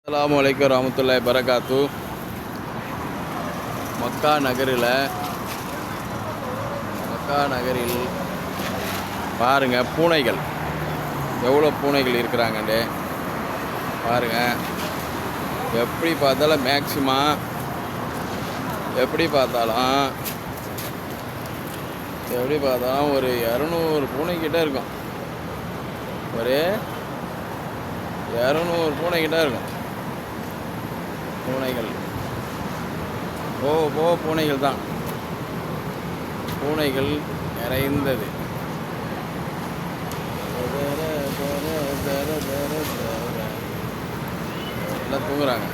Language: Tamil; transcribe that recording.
அஸ்ஸலாமு அலைக்கும் ரஹ்மத்துல்லாஹி பரகாத்து. மக்கா நகரில் பாருங்கள் பூனைகள், எவ்வளோ பூனைகள் இருக்கிறாங்கன்னு பாருங்கள். எப்படி பார்த்தாலும் ஒரு 200 பூனைக்கிட்ட இருக்கும். ஒரு 200 பூனைக்கிட்ட இருக்கும். பூனைகள் போக பூனைகள் தான், பூனைகள் நிறைந்தது. எல்லாம் தூங்குறாங்க.